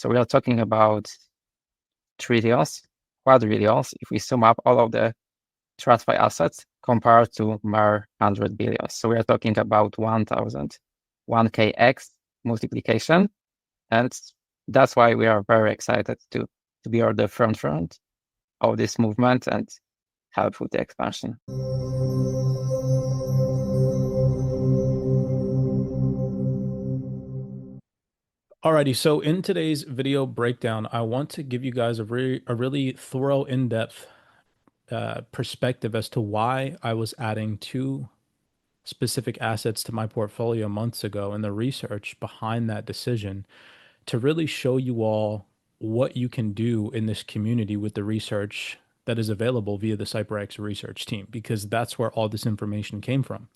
So we are talking about trillions, quadrillions, if we sum up all of the TradFi assets compared to mere 100 billion. So we are talking about 1,000, 1K-X multiplication. And that's why we are very excited to be on the front of this movement and help with the expansion. Alrighty, so in today's video breakdown, I want to give you guys a really thorough, in-depth perspective as to why I was adding two specific assets to my portfolio months ago and the research behind that decision to really show you all what you can do in this community with the research that is available via the CYPRX research team, because that's where all this information came from.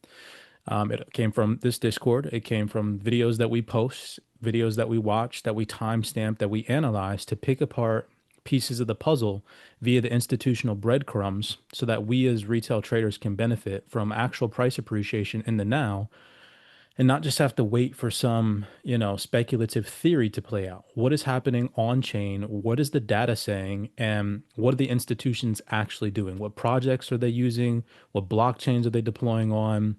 It came from this Discord. It came from videos that we post, videos that we watch, that we timestamp, that we analyze to pick apart pieces of the puzzle via the institutional breadcrumbs so that we as retail traders can benefit from actual price appreciation in the now and not just have to wait for some, speculative theory to play out. What is happening on chain? What is the data saying? And what are the institutions actually doing? What projects are they using? What blockchains are they deploying on?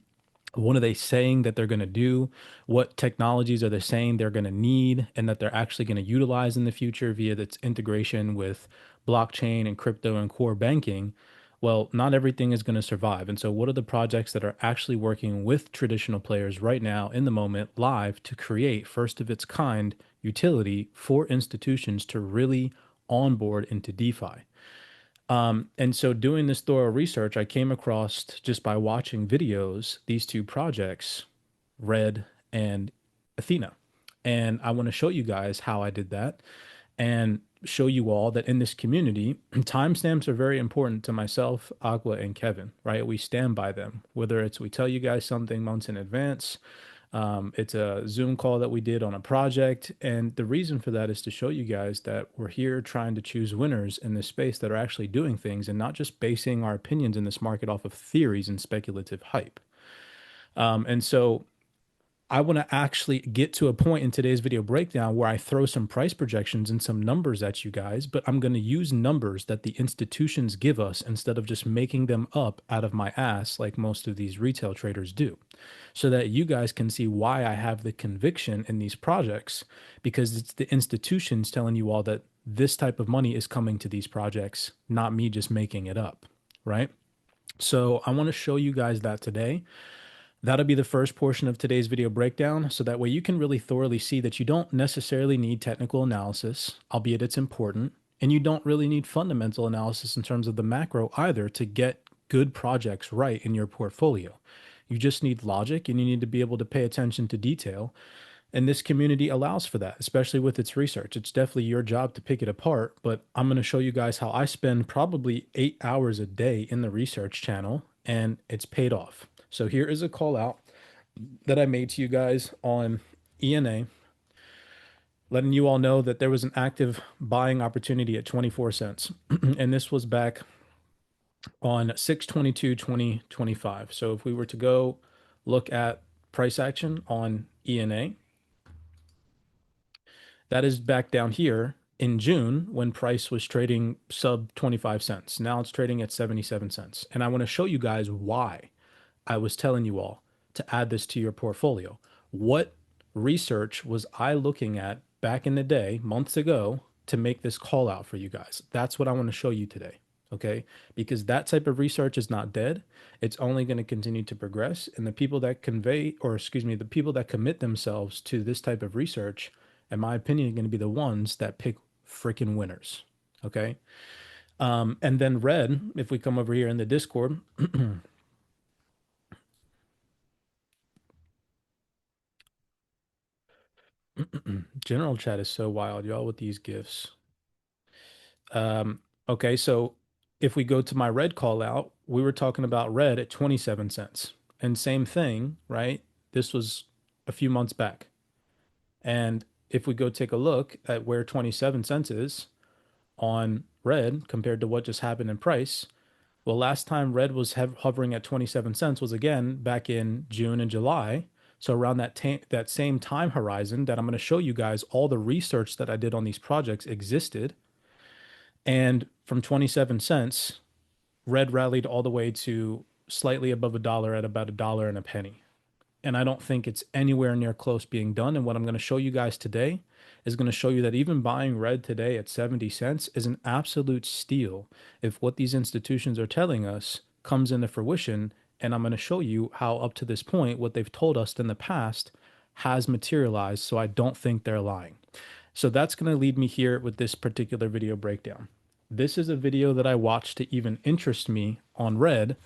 What are they saying that they're going to do? What technologies are they saying they're going to need and that they're actually going to utilize in the future via its integration with blockchain and crypto and core banking? Well, not everything is going to survive. And so, what are the projects that are actually working with traditional players right now in the moment live to create first of its kind utility for institutions to really onboard into DeFi? And so doing this thorough research, I came across just by watching videos, these two projects, Red and Athena. And I want to show you guys how I did that and show you all that in this community, timestamps are very important to myself, Aqua, and Kevin, right? We stand by them, whether it's we tell you guys something months in advance. It's a Zoom call that we did on a project. And the reason for that is to show you guys that we're here trying to choose winners in this space that are actually doing things and not just basing our opinions in this market off of theories and speculative hype. And so I want to actually get to a point in today's video breakdown where I throw some price projections and some numbers at you guys, but I'm going to use numbers that the institutions give us instead of just making them up out of my ass like most of these retail traders do, so that you guys can see why I have the conviction in these projects, because it's the institutions telling you all that this type of money is coming to these projects, not me just making it up, right? So I want to show you guys that today. That'll be the first portion of today's video breakdown, so that way you can really thoroughly see that you don't necessarily need technical analysis, albeit it's important, and you don't really need fundamental analysis in terms of the macro either to get good projects right in your portfolio. You just need logic and you need to be able to pay attention to detail. And this community allows for that, especially with its research. It's definitely your job to pick it apart, but I'm going to show you guys how I spend probably 8 hours a day in the research channel, and it's paid off. So here is a call out that I made to you guys on ENA, letting you all know that there was an active buying opportunity at 24 cents. And this was back on 6/22/2025. So if we were to go look at price action on ENA, that is back down here in June when price was trading sub 25 cents. Now it's trading at 77 cents. And I want to show you guys why I was telling you all to add this to your portfolio. What research was I looking at back in the day, months ago, to make this call out for you guys? That's what I want to show you today. Okay. Because that type of research is not dead. It's only going to continue to progress. And the people that the people that commit themselves to this type of research, in my opinion, are going to be the ones that pick freaking winners. Okay. And then Red, if we come over here in the Discord, general chat is so wild, y'all, with these gifts. Okay, so if we go to my Red call out, we were talking about Red at 27 cents. And same thing, right? This was a few months back. And if we go take a look at where 27 cents is on Red compared to what just happened in price, well, last time Red was hovering at 27 cents was again back in June and July. So around that same time horizon that I'm going to show you guys, all the research that I did on these projects existed. And from 27 cents, red rallied all the way to slightly above a dollar at about a dollar and a penny. And I don't think it's anywhere near close being done. And what I'm going to show you guys today is going to show you that even buying red today at 70 cents is an absolute steal if what these institutions are telling us comes into fruition. And I'm going to show you how up to this point, what they've told us in the past has materialized. So I don't think they're lying. So that's going to lead me here with this particular video breakdown. This is a video that I watched to even interest me on red,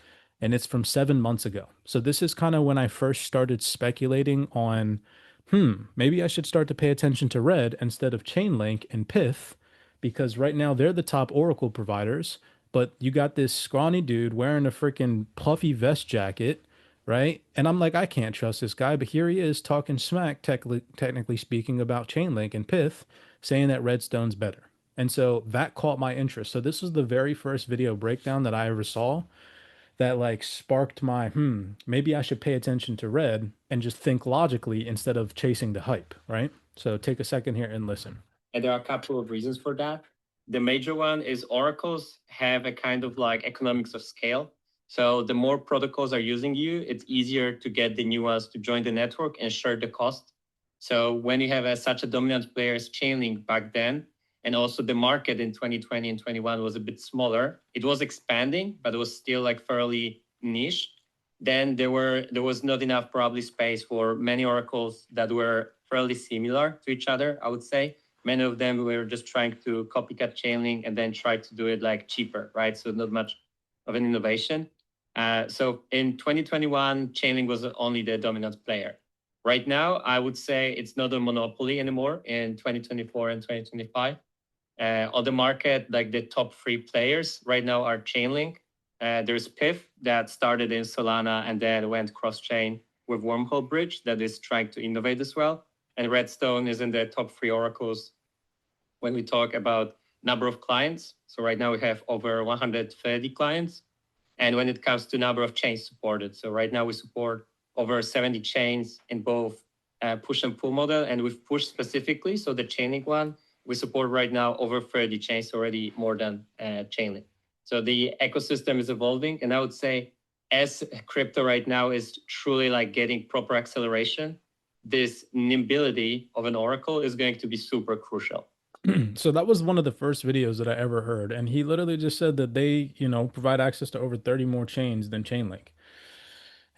and it's from 7 months ago. So this is kind of when I first started speculating on, maybe I should start to pay attention to red instead of Chainlink and Pith, because right now they're the top Oracle providers, but you got this scrawny dude wearing a freaking puffy vest jacket, right? And I'm like, I can't trust this guy, but here he is talking smack, technically speaking, about Chainlink and Pith, saying that Redstone's better. And so that caught my interest. So this was the very first video breakdown that I ever saw that like sparked my, maybe I should pay attention to red and just think logically instead of chasing the hype, right? So take a second here and listen. And there are a couple of reasons for that. The major one is oracles have a kind of like economics of scale. So the more protocols are using you, it's easier to get the new ones to join the network and share the cost. So when you have such a dominant player as Chainlink back then, and also the market in 2020 and 21 was a bit smaller, it was expanding, but it was still like fairly niche. Then there was not enough probably space for many oracles that were fairly similar to each other, I would say. Many of them were just trying to copycat Chainlink and then try to do it like cheaper, right? So not much of an innovation. So in 2021, Chainlink was only the dominant player. Right now, I would say it's not a monopoly anymore in 2024 and 2025. On the market, like the top 3 players right now are Chainlink. There's Pith that started in Solana and then went cross-chain with Wormhole Bridge that is trying to innovate as well. And Redstone is in the top 3 oracles when we talk about number of clients. So right now we have over 130 clients. And when it comes to number of chains supported, so right now we support over 70 chains in both push and pull model. And with push specifically, so the Chainlink one, we support right now over 30 chains, already more than Chainlink. So the ecosystem is evolving. And I would say as crypto right now is truly like getting proper acceleration, this nimbility of an oracle is going to be super crucial. So that was one of the first videos that I ever heard. And he literally just said that they, provide access to over 30 more chains than Chainlink.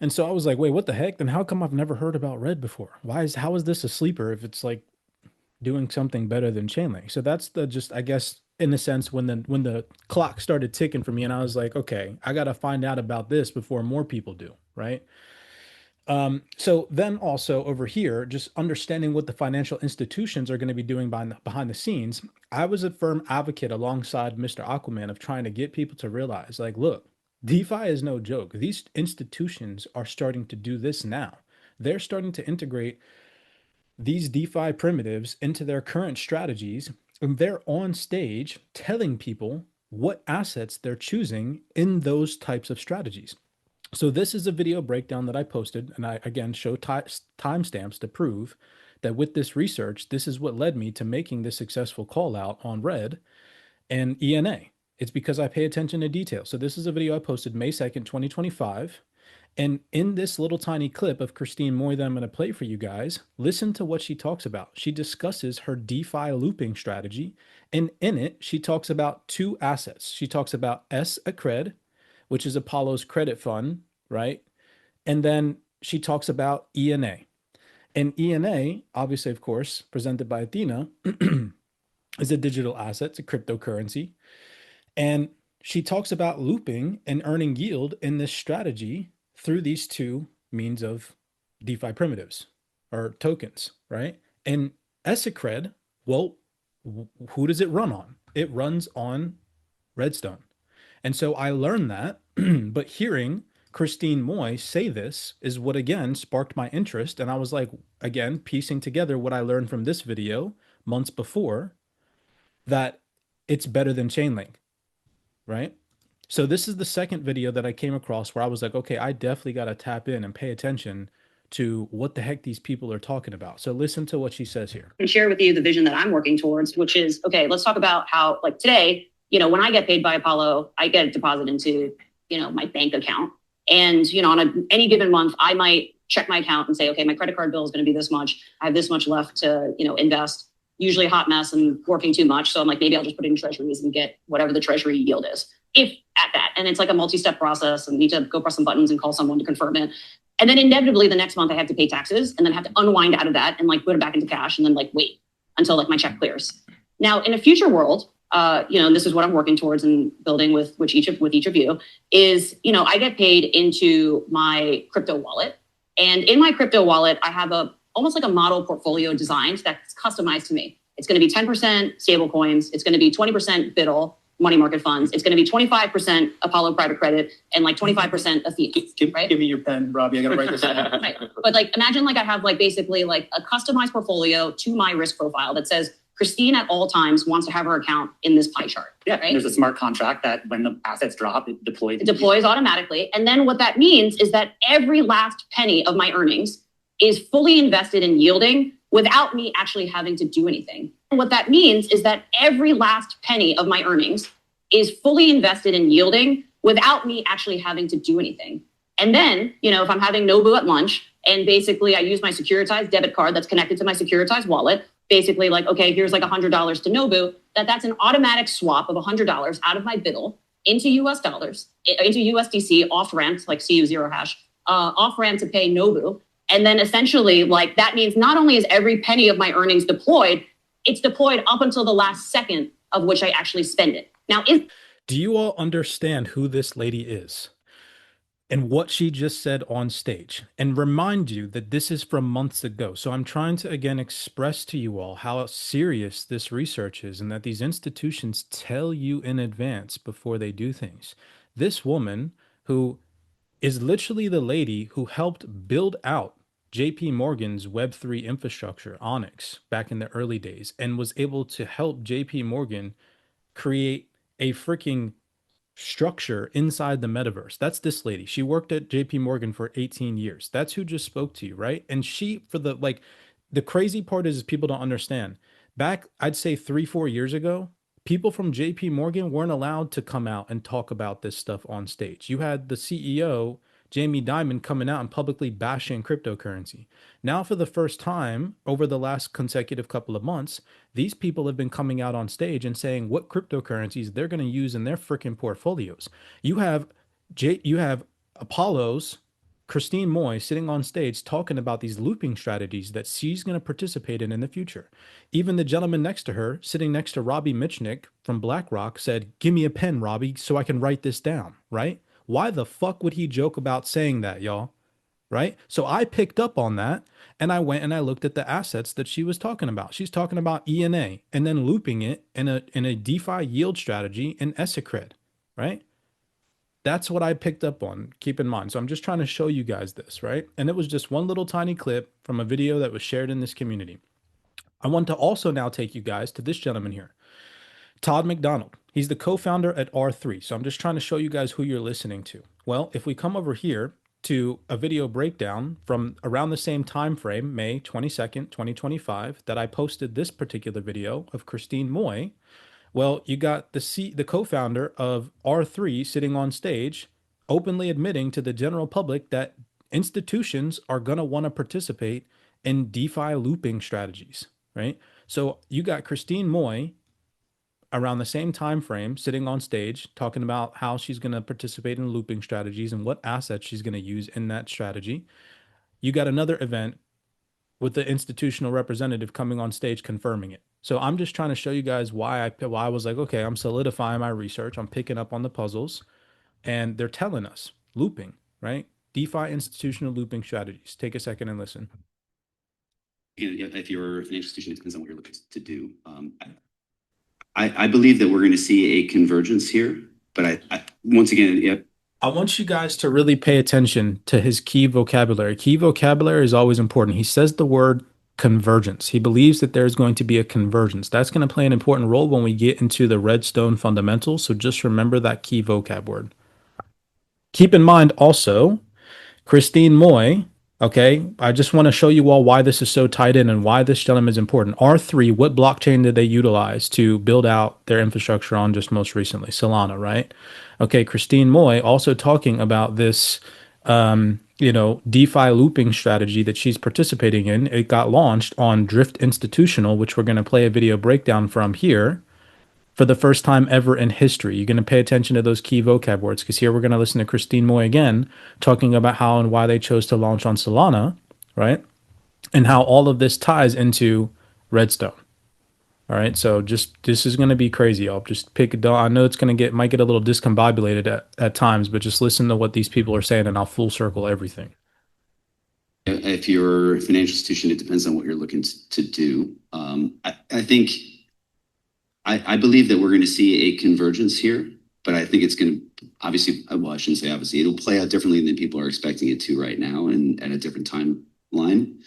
And so I was like, wait, what the heck? Then how come I've never heard about Red before? How is this a sleeper if it's like doing something better than Chainlink? So that's I guess, in a sense, when the clock started ticking for me and I was like, okay, I got to find out about this before more people do, right? So then also over here, just understanding what the financial institutions are going to be doing behind the scenes, I was a firm advocate alongside Mr. Aquaman of trying to get people to realize, like, look, DeFi is no joke. These institutions are starting to do this now. They're starting to integrate these DeFi primitives into their current strategies, and they're on stage telling people what assets they're choosing in those types of strategies. So this is a video breakdown that I posted, and I again show timestamps to prove that with this research, this is what led me to making this successful call out on Red and ENA. It's because I pay attention to detail. So this is a video I posted May 2nd, 2025. And in this little tiny clip of Christine Moy that I'm going to play for you guys, listen to what she talks about. She discusses her DeFi looping strategy. And in it, she talks about 2 assets. She talks about S-Accred, which is Apollo's credit fund, right? And then she talks about ENA. And ENA, obviously, of course, presented by Athena, is a digital asset, it's a cryptocurrency. And she talks about looping and earning yield in this strategy through these 2 means of DeFi primitives or tokens, right? And S-Accred, well, who does it run on? It runs on Redstone. And so I learned that, but hearing Christine Moy say this is what again sparked my interest. And I was like, again, piecing together what I learned from this video months before, that it's better than Chainlink, right? So this is the second video that I came across where I was like, okay, I definitely got to tap in and pay attention to what the heck these people are talking about. So listen to what she says here. And share with you the vision that I'm working towards, which is, okay, let's talk about how, like today, when I get paid by Apollo, I get a deposit into, my bank account. And, on any given month, I might check my account and say, okay, my credit card bill is going to be this much. I have this much left to, invest. Usually a hot mess and working too much. So I'm like, maybe I'll just put it in treasuries and get whatever the treasury yield is. If at that. And it's like a multi-step process and need to go press some buttons and call someone to confirm it. And then inevitably the next month I have to pay taxes and then have to unwind out of that and like put it back into cash and then like wait until like my check clears. Now in a future world, and this is what I'm working towards and building with each of you is, I get paid into my crypto wallet. And in my crypto wallet, I have almost like a model portfolio designed that's customized to me. It's going to be 10% stable coins. It's going to be 20% BIDL, money market funds. It's going to be 25% Apollo private credit and like 25% Ethereum. Right? Give me your pen, Robbie. I got to write this down. Right. But like, imagine like I have like basically like a customized portfolio to my risk profile that says Christine at all times wants to have her account in this pie chart. Yeah, right? There's a smart contract that when the assets drop, it deploys. It deploys automatically. And then what that means is that every last penny of my earnings is fully invested in yielding without me actually having to do anything. And what that means is that every last penny of my earnings is fully invested in yielding without me actually having to do anything. And then, if I'm having Nobu at lunch and basically I use my securitized debit card that's connected to my securitized wallet, basically like, okay, here's like $100 to Nobu, that's an automatic swap of $100 out of my BIDL into US dollars, into USDC off ramp, like CU0 hash, off ramp to pay Nobu. And then essentially like that means not only is every penny of my earnings deployed, it's deployed up until the last second of which I actually spend it. Now, do you all understand who this lady is and what she just said on stage? And remind you that this is from months ago. So I'm trying to, again, express to you all how serious this research is and that these institutions tell you in advance before they do things. This woman who is literally the lady who helped build out JP Morgan's Web3 infrastructure, Onyx, back in the early days, and was able to help JP Morgan create a freaking structure inside the metaverse. That's this lady. She worked at JP Morgan for 18 years. That's who just spoke to you, right? And she, the crazy part is people don't understand. Back, I'd say 3-4 years ago, people from JP Morgan weren't allowed to come out and talk about this stuff on stage. You had the CEO, Jamie Dimon, coming out and publicly bashing cryptocurrency. Now, for the first time over the last consecutive couple of months, these people have been coming out on stage and saying what cryptocurrencies they're going to use in their freaking portfolios. You have Apollo's Christine Moy sitting on stage talking about these looping strategies that she's going to participate in the future. Even the gentleman next to her, sitting next to Robbie Mitchnick from Blackrock, said, "Give me a pen, Robbie, so I can write this down," right? Why the fuck would he joke about saying that, y'all? Right? So I picked up on that and I went and I looked at the assets that she was talking about. She's talking about ENA and then looping it in a DeFi yield strategy in ESICRED, right? That's what I picked up on, keep in mind. So I'm just trying to show you guys this, right? And it was just one little tiny clip from a video that was shared in this community. I want to also now take you guys to this gentleman here, Todd McDonald. He's the co-founder at R3. So I'm just trying to show you guys who you're listening to. Well, if we come over here to a video breakdown from around the same time frame, May 22nd, 2025, that I posted this particular video of Christine Moy. Well, you got the co-founder of R3 sitting on stage, openly admitting to the general public that institutions are going to want to participate in DeFi looping strategies, right? So you got Christine Moy around the same time frame sitting on stage talking about how she's going to participate in looping strategies and what assets she's going to use in that strategy. You got another event with the institutional representative coming on stage confirming it. So I'm just trying to show you guys why I was like, okay, I'm solidifying my research. I'm picking up on the puzzles, and they're telling us looping, right? DeFi institutional looping strategies. Take a second and listen. If you're an institution, it depends on what you're looking to do. I believe that we're going to see a convergence here, but once again, I want you guys to really pay attention to his key vocabulary. Key vocabulary is always important. He says the word convergence. He believes that there's going to be a convergence. That's going to play an important role when we get into the REDSTONE fundamentals. So just remember that key vocab word. Keep in mind also, Christine Moy Okay, I just want to show you all why this is so tied in and why this gentleman is important. R3, what blockchain did they utilize to build out their infrastructure on just most recently? Solana, right? Okay, Christine Moy also talking about this, DeFi looping strategy that she's participating in. It got launched on Drift Institutional, which we're going to play a video breakdown from here for the first time ever in history. You're going to pay attention to those key vocab words because here we're going to listen to Christine Moy again talking about how and why they chose to launch on Solana, right? And how all of this ties into Redstone. All right, so just this is going to be crazy, y'all. Just pick it. I know it's going to might get a little discombobulated at times, but just listen to what these people are saying, and I'll full circle everything. If you're a financial institution, it depends on what you're looking to do. I think I believe that we're going to see a convergence here, but I think it's going to obviously, well, I shouldn't say obviously, it'll play out differently than people are expecting it to right now and at a different timeline.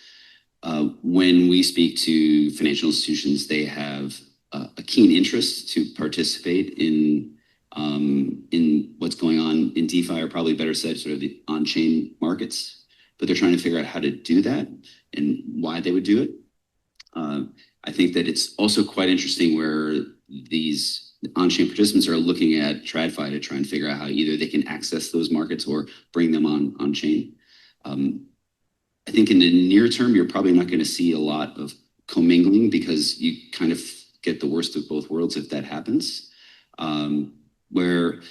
When we speak to financial institutions, they have a keen interest to participate in what's going on in DeFi, or probably better said, sort of the on-chain markets. But they're trying to figure out how to do that and why they would do it. I think that it's also quite interesting where these on-chain participants are looking at TradFi to try and figure out how either they can access those markets or bring them on-chain. I think in the near term, you're probably not going to see a lot of commingling because you kind of get the worst of both worlds if that happens. Where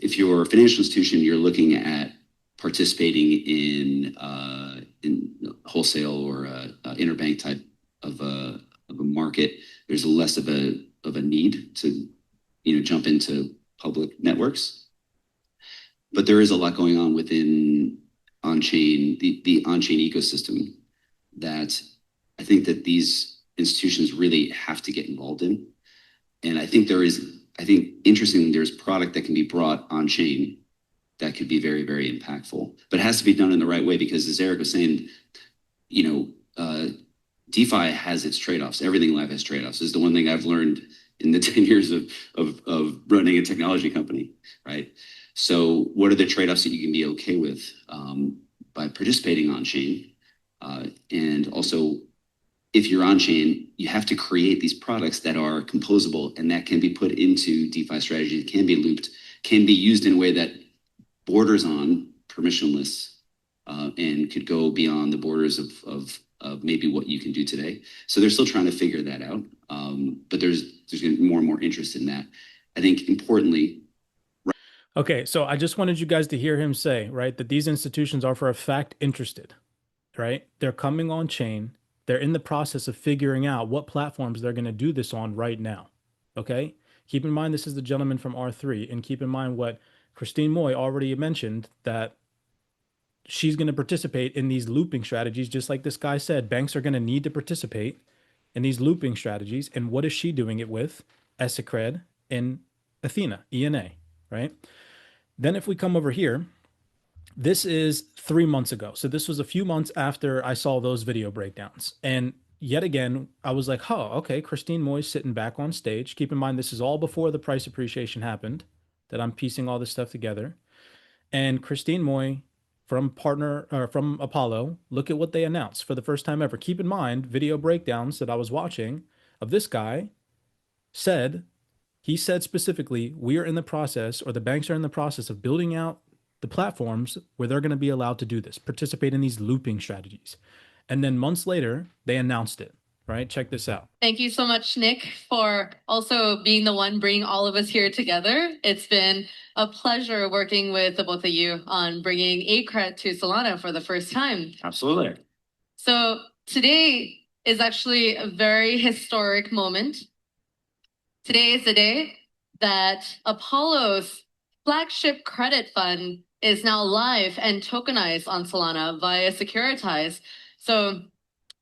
if you're a financial institution, you're looking at participating in wholesale or interbank type of a market. There's less of a need to jump into public networks, but there is a lot going on within on-chain, the on-chain ecosystem that I think that these institutions really have to get involved in. And I think interestingly, there's product that can be brought on-chain that could be very, very impactful, but it has to be done in the right way because, as Eric was saying, DeFi has its trade-offs. Everything in life has trade-offs. This is the one thing I've learned in the 10 years of running a technology company, right? So what are the trade-offs that you can be okay with by participating on-chain? And also, if you're on-chain, you have to create these products that are composable and that can be put into DeFi strategies, can be looped, can be used in a way that borders on permissionless and could go beyond the borders of maybe what you can do today. So they're still trying to figure that out. But there's going to be more and more interest in that. I think importantly. Okay, so I just wanted you guys to hear him say, right, that these institutions are for a fact interested, right? They're coming on chain. They're in the process of figuring out what platforms they're going to do this on right now. Okay, keep in mind this is the gentleman from R3, and keep in mind what Christine Moy already mentioned, that she's going to participate in these looping strategies, just like this guy said. Banks are going to need to participate in these looping strategies. And what is she doing it with? Esicred and Athena, ENA, right? Then if we come over here, this is 3 months ago. So this was a few months after I saw those video breakdowns. And yet again, I was like, oh, okay, Christine Moy's sitting back on stage. Keep in mind, this is all before the price appreciation happened, that I'm piecing all this stuff together. And Christine Moy from Apollo, look at what they announced for the first time ever. Keep in mind, video breakdowns that I was watching of this guy he said specifically, we are in the process, or the banks are in the process of building out the platforms where they're going to be allowed to do this, participate in these looping strategies. And then months later, they announced it, right? Check this out. Thank you so much, Nick, for also being the one bringing all of us here together. It's been a pleasure working with the both of you on bringing ACRED to Solana for the first time. Absolutely. So today is actually a very historic moment. Today is the day that Apollo's flagship credit fund is now live and tokenized on Solana via Securitize. So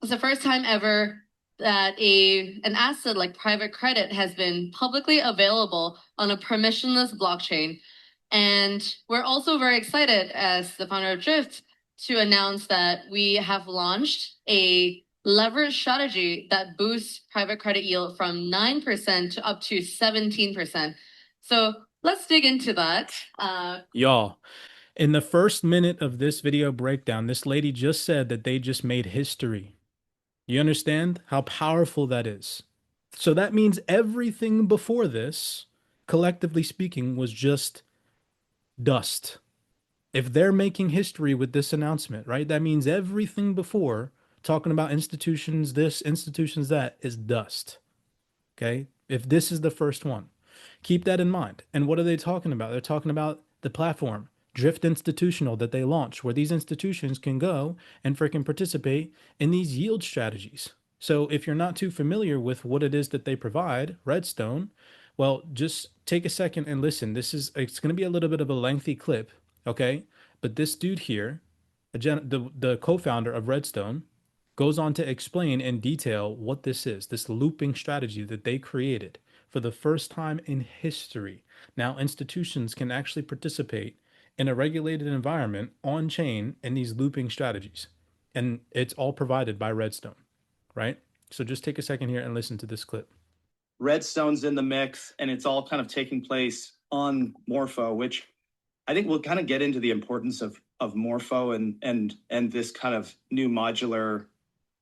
it's the first time ever that an asset like private credit has been publicly available on a permissionless blockchain. And we're also very excited, as the founder of Drift, to announce that we have launched a leverage strategy that boosts private credit yield from 9% to up to 17%. So let's dig into that. Y'all, In the first minute of this video breakdown, this lady just said that they just made history. You understand how powerful that is? So that means everything before this, collectively speaking, was just dust. If they're making history with this announcement, right, that means everything before, talking about institutions this, institutions that, is dust. Okay? If this is the first one, keep that in mind. And what are they talking about? They're talking about the platform, Drift Institutional, that they launched, where these institutions can go and freaking participate in these yield strategies. So if you're not too familiar with what it is that they provide, Redstone, well, just take a second and listen. It's going to be a little bit of a lengthy clip, okay? But this dude here, the co-founder of Redstone, goes on to explain in detail what this is, this looping strategy that they created for the first time in history. Now, institutions can actually participate in a regulated environment on chain in these looping strategies. And it's all provided by Redstone, right? So just take a second here and listen to this clip. Redstone's in the mix, and it's all kind of taking place on Morpho, which I think we'll kind of get into the importance of Morpho and this kind of new modular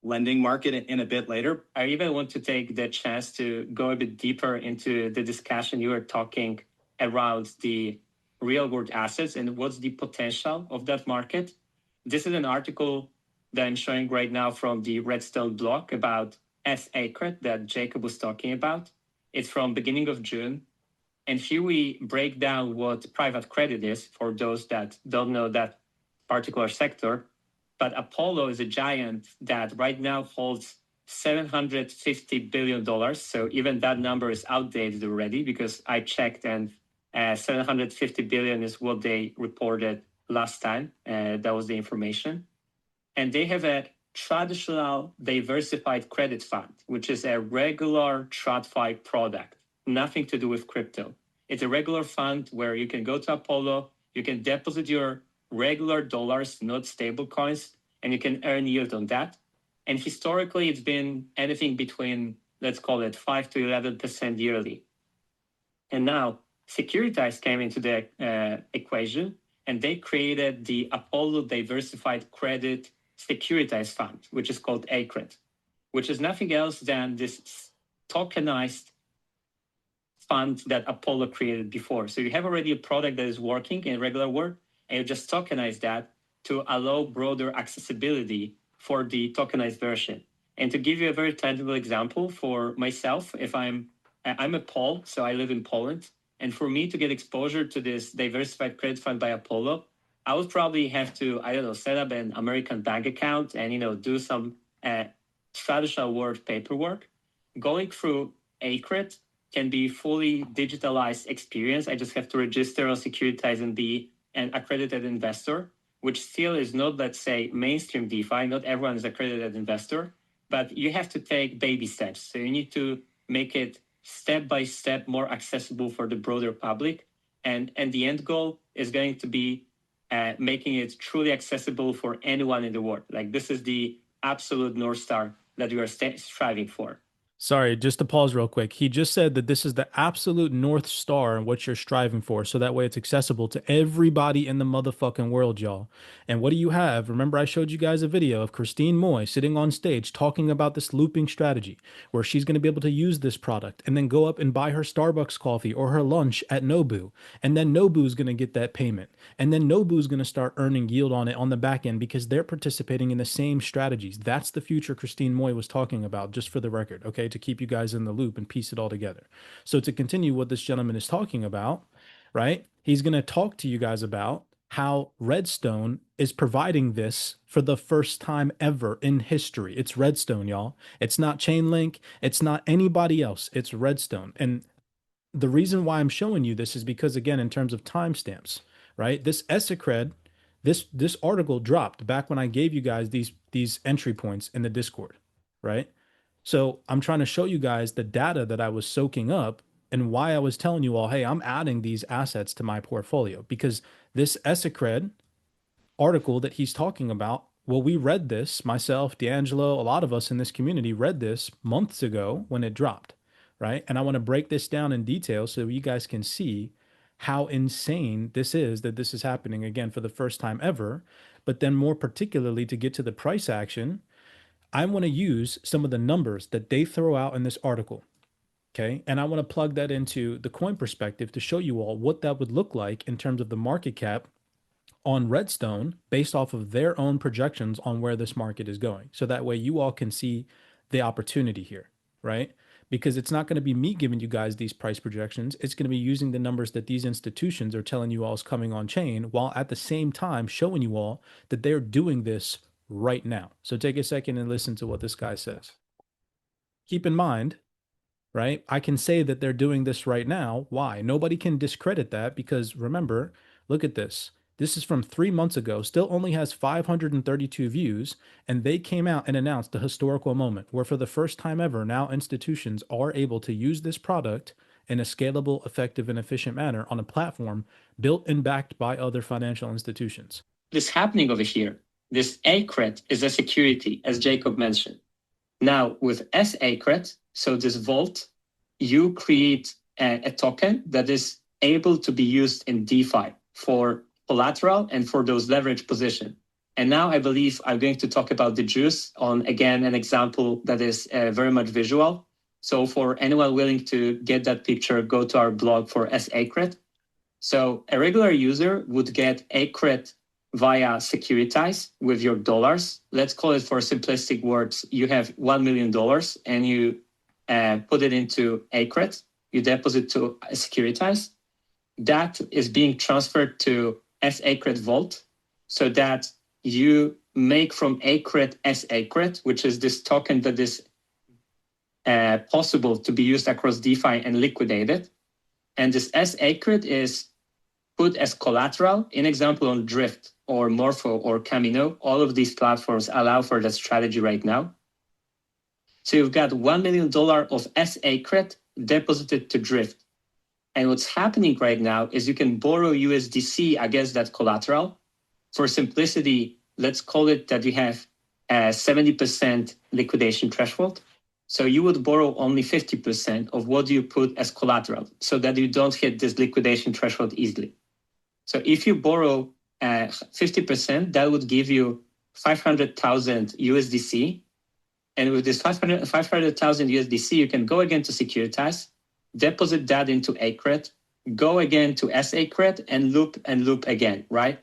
lending market in a bit later. I even want to take the chance to go a bit deeper into the discussion you were talking around the real world assets and what's the potential of that market. This is an article that I'm showing right now from the Redstone blog about S-Acred that Jacob was talking about. It's from beginning of June. And here we break down what private credit is for those that don't know that particular sector. But Apollo is a giant that right now holds $750 billion. So even that number is outdated already because I checked and 750 billion is what they reported last time. That was the information. And they have a traditional diversified credit fund, which is a regular TradFi product, nothing to do with crypto. It's a regular fund where you can go to Apollo, you can deposit your regular dollars, not stable coins, and you can earn yield on that. And historically, it's been anything between, let's call it 5 to 11% yearly. And now Securitize came into the equation, and they created the Apollo Diversified Credit Securitize Fund, which is called ACRED, which is nothing else than this tokenized fund that Apollo created before. So you have already a product that is working in regular world, and you just tokenize that to allow broader accessibility for the tokenized version. And to give you a very tangible example for myself, if I'm a Pole, so I live in Poland, and for me to get exposure to this diversified credit fund by Apollo, I would probably have to, set up an American bank account and, do some traditional world paperwork. Going through ACRED can be fully digitalized experience. I just have to register on Securitize and be an accredited investor, which still is not, let's say, mainstream DeFi. Not everyone is accredited investor, but you have to take baby steps. So you need to make it step by step more accessible for the broader public. And the end goal is going to be making it truly accessible for anyone in the world. Like this is the absolute North Star that we are striving for. Sorry, just to pause real quick. He just said that this is the absolute North Star and what you're striving for. So that way it's accessible to everybody in the motherfucking world, y'all. And what do you have? Remember, I showed you guys a video of Christine Moy sitting on stage talking about this looping strategy where she's going to be able to use this product and then go up and buy her Starbucks coffee or her lunch at Nobu. And then Nobu's going to get that payment. And then Nobu's going to start earning yield on it on the back end because they're participating in the same strategies. That's the future Christine Moy was talking about, just for the record, okay? To keep you guys in the loop and piece it all together. So to continue what this gentleman is talking about, right? He's going to talk to you guys about how Redstone is providing this for the first time ever in history. It's Redstone, y'all. It's not Chainlink. It's not anybody else. It's Redstone. And the reason why I'm showing you this is because, again, in terms of timestamps, right? This S-Acred, this article dropped back when I gave you guys these entry points in the Discord, right? So I'm trying to show you guys the data that I was soaking up and why I was telling you all, hey, I'm adding these assets to my portfolio because this S-Acred article that he's talking about, well, we read this, myself, D'Angelo, a lot of us in this community read this months ago when it dropped, right? And I want to break this down in detail so you guys can see how insane this is that this is happening again for the first time ever. But then more particularly to get to the price action, I want to use some of the numbers that they throw out in this article. Okay. And I want to plug that into the coin perspective to show you all what that would look like in terms of the market cap on Redstone based off of their own projections on where this market is going. So that way you all can see the opportunity here, right? Because it's not going to be me giving you guys these price projections. It's going to be using the numbers that these institutions are telling you all is coming on chain, while at the same time showing you all that they're doing this right now. So take a second and listen to what this guy says. Keep in mind, right? I can say that they're doing this right now. Why? Nobody can discredit that because remember, look at this. This is from 3 months ago, still only has 532 views, and they came out and announced a historical moment where for the first time ever, now institutions are able to use this product in a scalable, effective, and efficient manner on a platform built and backed by other financial institutions. This happening over here, this ACRET is a security, as Jacob mentioned. Now with SACRET, so this vault, you create a token that is able to be used in DeFi for collateral and for those leverage position. And now I believe I'm going to talk about the juice on, again, an example that is very much visual. So for anyone willing to get that picture, go to our blog for SACRET. So a regular user would get ACRET via securitize with your dollars. Let's call it for simplistic words. You have $1 million and you put it into ACRET. You deposit to a securitize. That is being transferred to SACRET Vault so that you make from ACRET SACRET, which is this token that is possible to be used across DeFi and liquidated. And this SACRET is put as collateral, in example on Drift or Morpho or Camino. All of these platforms allow for that strategy right now. So you've got $1 million of SACRET deposited to Drift. And what's happening right now is you can borrow USDC against that collateral. For simplicity, let's call it that you have a 70% liquidation threshold. So you would borrow only 50% of what you put as collateral so that you don't hit this liquidation threshold easily. So if you borrow 50%, that would give you 500,000 USDC. And with this 500,000 USDC, you can go again to securitize, deposit that into ACRET, go again to SACRET and loop again, right?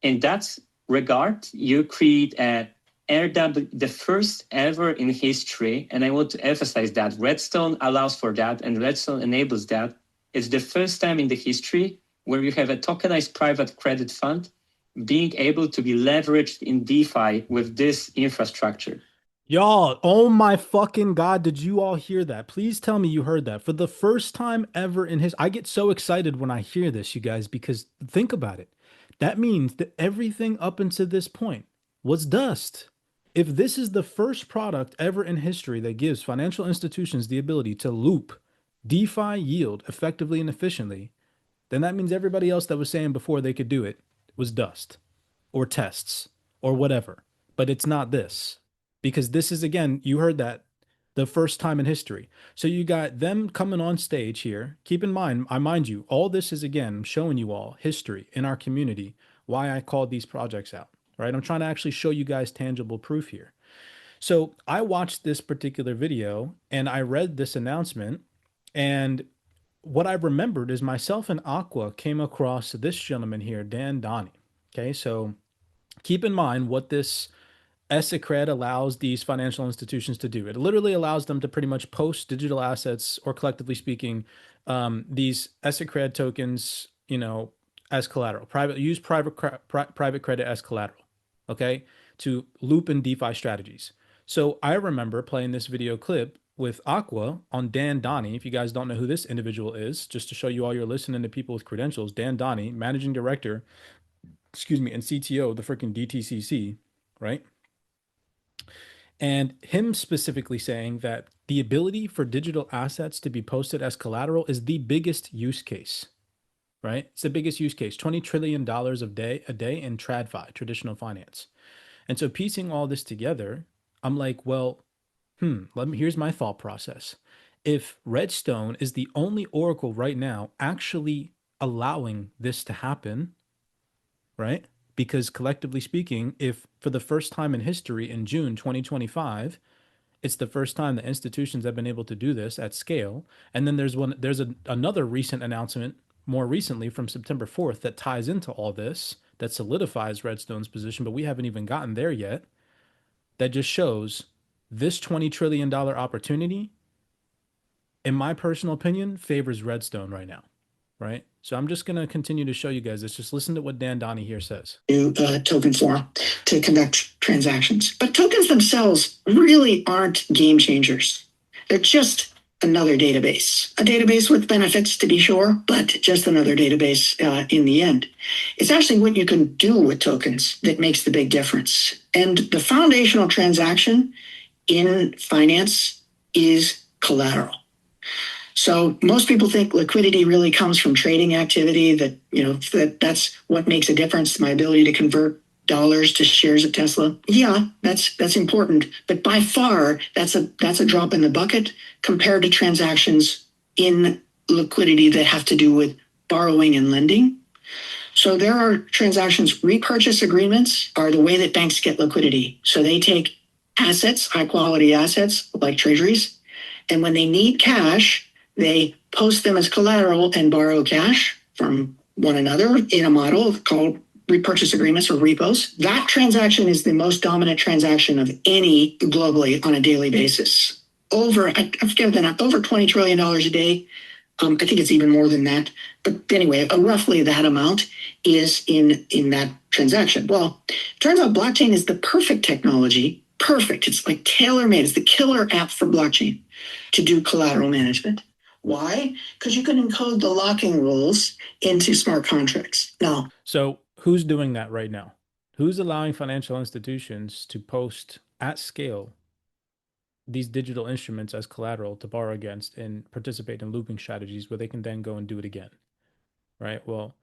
In that regard, you create a airdrop, the first ever in history, and I want to emphasize that Redstone allows for that and Redstone enables that. It's the first time in the history where you have a tokenized private credit fund being able to be leveraged in DeFi with this infrastructure. Y'all, oh my fucking God, did you all hear that? Please tell me you heard that. For the first time ever in his, I get so excited when I hear this, you guys, because think about it. That means that everything up until this point was dust. If this is the first product ever in history that gives financial institutions the ability to loop DeFi yield effectively and efficiently, then that means everybody else that was saying before they could do it was dust or tests or whatever. But it's not this. Because this is, again, you heard that, the first time in history. So you got them coming on stage here. Keep in mind, I mind you, all this is, again, I'm showing you all history in our community, why I called these projects out, right? I'm trying to actually show you guys tangible proof here. So I watched this particular video and I read this announcement, and what I remembered is myself and Aqua came across this gentleman here, Dan Donnie. Okay, so keep in mind what this SACRET allows these financial institutions to do. It literally allows them to pretty much post digital assets, or collectively speaking, these SACRET tokens, you know, as collateral. Use private credit as collateral, okay, to loop in DeFi strategies. So I remember playing this video clip with Aqua on Dan Donnie. If you guys don't know who this individual is, just to show you all you're listening to people with credentials, Dan Donnie, managing director, and CTO of the freaking DTCC, right? And him specifically saying that the ability for digital assets to be posted as collateral is the biggest use case, right? It's the biggest use case, $20 trillion a day in TradFi, traditional finance. And so piecing all this together, I'm like, well, here's my thought process. If Redstone is the only oracle right now actually allowing this to happen, right? Because collectively speaking, if for the first time in history in June 2025, it's the first time that institutions have been able to do this at scale. And then another recent announcement more recently from September 4th that ties into all this, that solidifies Redstone's position, but we haven't even gotten there yet. That just shows this $20 trillion opportunity, in my personal opinion, favors Redstone right now, right? So I'm just going to continue to show you guys this. Just listen to what Dan Donnie here says. New token form to conduct transactions. But tokens themselves really aren't game changers. They're just another database. A database with benefits, to be sure, but just another database in the end. It's actually what you can do with tokens that makes the big difference. And the foundational transaction in finance is collateral. So most people think liquidity really comes from trading activity, that's what makes a difference, my ability to convert dollars to shares of Tesla. Yeah, that's important, but by far that's a drop in the bucket compared to transactions in liquidity that have to do with borrowing and lending. So there are transactions, repurchase agreements are the way that banks get liquidity. So they take assets, high quality assets like treasuries, and when they need cash, they post them as collateral and borrow cash from one another in a model called repurchase agreements or repos. That transaction is the most dominant transaction of any globally on a daily basis. I forget the number, over $20 trillion a day. I think it's even more than that. But anyway, roughly that amount is in that transaction. Well, it turns out blockchain is the perfect technology. Perfect. It's like tailor-made. It's the killer app for blockchain to do collateral management. Why? Because you can encode the locking rules into smart contracts. Now, so who's doing that right now? Who's allowing financial institutions to post at scale these digital instruments as collateral to borrow against and participate in looping strategies where they can then go and do it again? Right? Well,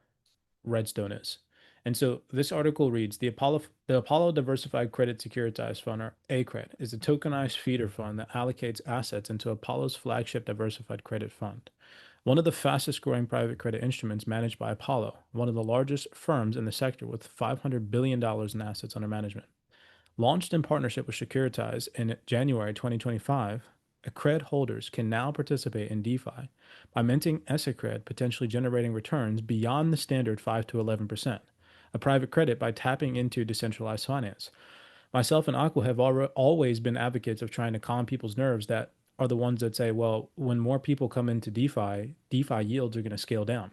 Redstone is. And so this article reads, the Apollo Diversified Credit Securitized Fund, or ACRED, is a tokenized feeder fund that allocates assets into Apollo's flagship diversified credit fund, one of the fastest growing private credit instruments managed by Apollo, one of the largest firms in the sector with $500 billion in assets under management. Launched in partnership with Securitize in January 2025, ACRED holders can now participate in DeFi by minting SACRED, potentially generating returns beyond the standard 5 to 11%, a private credit by tapping into decentralized finance. Myself and Aqua have always been advocates of trying to calm people's nerves that are the ones that say, well, when more people come into DeFi yields are going to scale down.